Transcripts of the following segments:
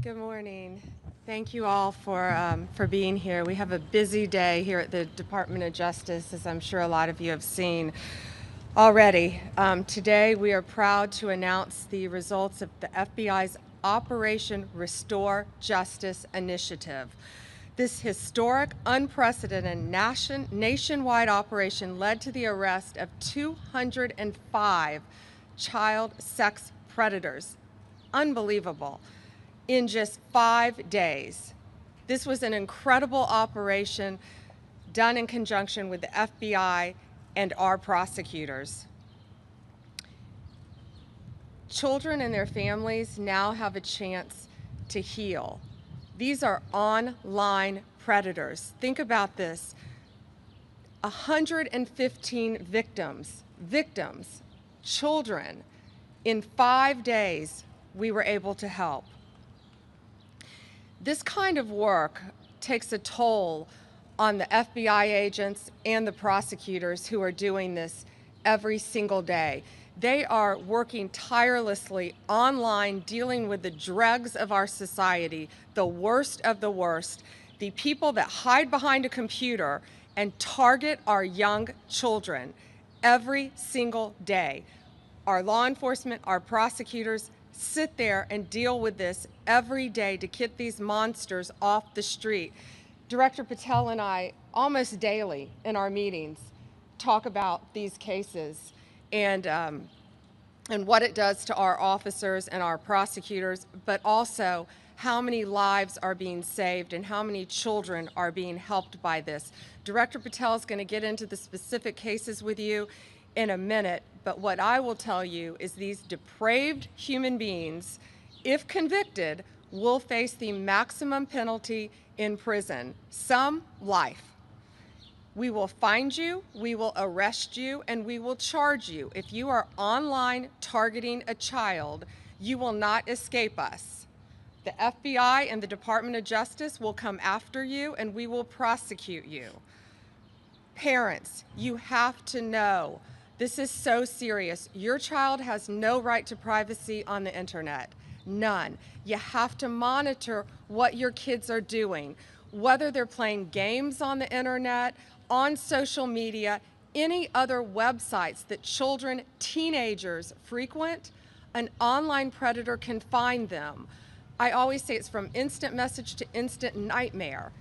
Good morning. Thank you all for being here. We have a busy day here at the Department of Justice, as I'm sure a lot of you have seen already. Today, we are proud to announce the results of the FBI's Operation Restore Justice initiative. This historic, unprecedented nationwide operation led to the arrest of 205 child sex predators. Unbelievable. In just 5 days. This was an incredible operation done in conjunction with the FBI and our prosecutors. Children and their families now have a chance to heal. These are online predators. Think about this. 115 victims, children. In 5 days, we were able to help. This kind of work takes a toll on the FBI agents and the prosecutors who are doing this every single day. They are working tirelessly online, dealing with the dregs of our society, the worst of the worst, the people that hide behind a computer and target our young children every single day. Our law enforcement, our prosecutors, sit there and deal with this every day to get these monsters off the street. Director Patel and I, almost daily in our meetings, talk about these cases and what it does to our officers and our prosecutors, but also how many lives are being saved and how many children are being helped by this. Director Patel is going to get into the specific cases with you in a minute, but what I will tell you is these depraved human beings, if convicted, will face the maximum penalty in prison, some life. We will find you, we will arrest you, and we will charge you. If you are online targeting a child, you will not escape us. The FBI and the Department of Justice will come after you, and we will prosecute you. Parents, you have to know, this is so serious. Your child has no right to privacy on the internet. None. You have to monitor what your kids are doing, whether they're playing games on the internet, on social media, any other websites that children, teenagers frequent, an online predator can find them. I always say it's from instant message to instant nightmare.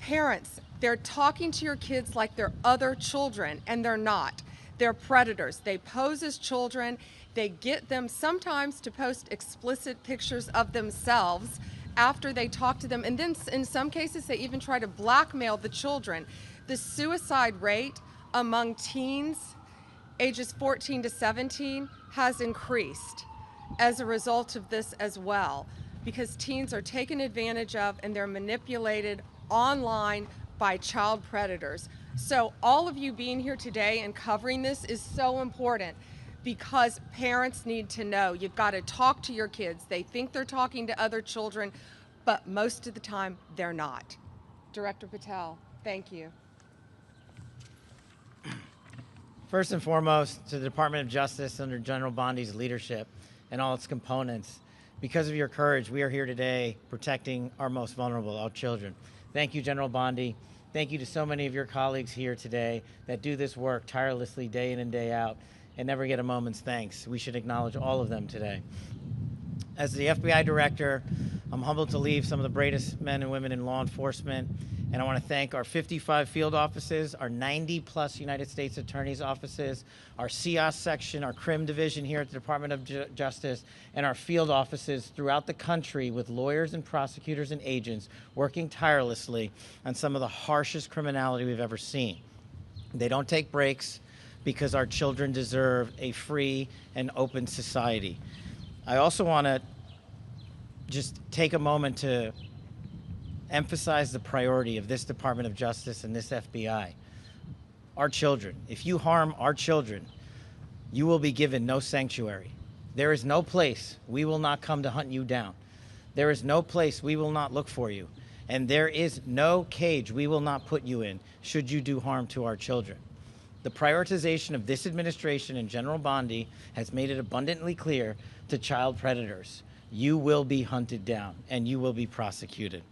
Parents, they're talking to your kids like they're other children, and they're not. They're predators. They pose as children. They get them sometimes to post explicit pictures of themselves after they talk to them. And then in some cases, they even try to blackmail the children. The suicide rate among teens ages 14 to 17 has increased as a result of this as well, because teens are taken advantage of and they're manipulated online by child predators. So all of you being here today and covering this is so important because parents need to know. You've got to talk to your kids. They think they're talking to other children, but most of the time they're not. Director Patel, thank you. First and foremost, to the Department of Justice under General Bondi's leadership and all its components, because of your courage, we are here today protecting our most vulnerable, our children. Thank you, General Bondi. Thank you to so many of your colleagues here today that do this work tirelessly day in and day out and never get a moment's thanks. We should acknowledge all of them today. As the FBI director, I'm humbled to lead some of the bravest men and women in law enforcement, and I want to thank our 55 field offices, our 90-plus United States Attorney's offices, our CIOS section, our CRIM division here at the Department of Justice, and our field offices throughout the country with lawyers and prosecutors and agents working tirelessly on some of the harshest criminality we've ever seen. They don't take breaks because our children deserve a free and open society. I also want to just take a moment to emphasize the priority of this Department of Justice and this FBI. Our children. If you harm our children, you will be given no sanctuary. There is no place we will not come to hunt you down. There is no place we will not look for you. And there is no cage we will not put you in should you do harm to our children. The prioritization of this administration and General Bondi has made it abundantly clear to child predators you will be hunted down and you will be prosecuted.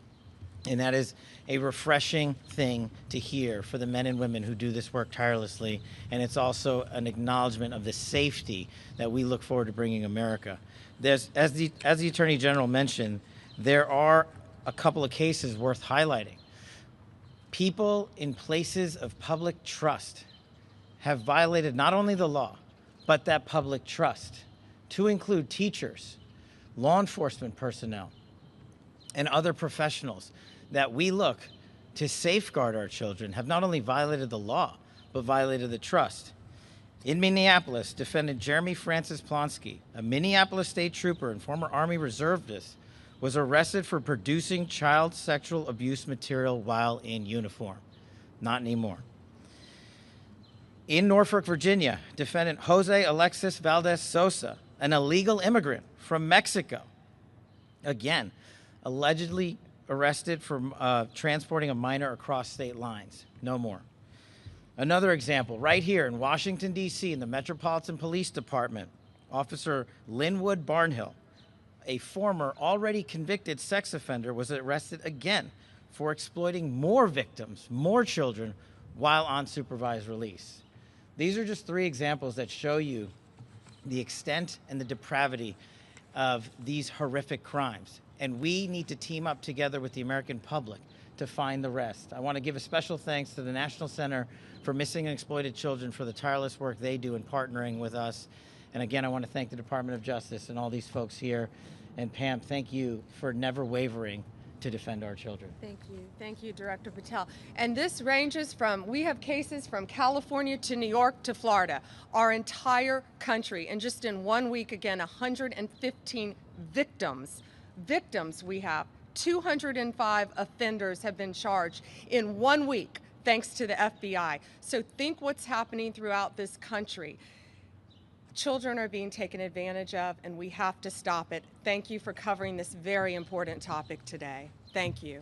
And that is a refreshing thing to hear for the men and women who do this work tirelessly. And it's also an acknowledgement of the safety that we look forward to bringing America. As the Attorney General mentioned, there are a couple of cases worth highlighting. People in places of public trust have violated not only the law, but that public trust, to include teachers, law enforcement personnel, and other professionals that we look to safeguard our children have not only violated the law, but violated the trust. In Minneapolis, defendant Jeremy Francis Plonsky, a Minneapolis state trooper and former Army reservist, was arrested for producing child sexual abuse material while in uniform. Not anymore. In Norfolk, Virginia, defendant Jose Alexis Valdez Sosa, an illegal immigrant from Mexico, again, allegedly arrested for transporting a minor across state lines. No more. Another example, right here in Washington, D.C., in the Metropolitan Police Department, Officer Linwood Barnhill, a former already convicted sex offender, was arrested again for exploiting more victims, more children, while on supervised release. These are just three examples that show you the extent and the depravity of these horrific crimes. And we need to team up together with the American public to find the rest. I want to give a special thanks to the National Center for Missing and Exploited Children for the tireless work they do in partnering with us. And again, I want to thank the Department of Justice and all these folks here. And Pam, thank you for never wavering to defend our children. Thank you, Director Patel. And this ranges from, we have cases from California to New York to Florida, our entire country. And just in 1 week, again, 115 victims we have. 205 offenders have been charged in 1 week, thanks to the FBI. So think what's happening throughout this country. Children are being taken advantage of, and we have to stop it. Thank you for covering this very important topic today. Thank you.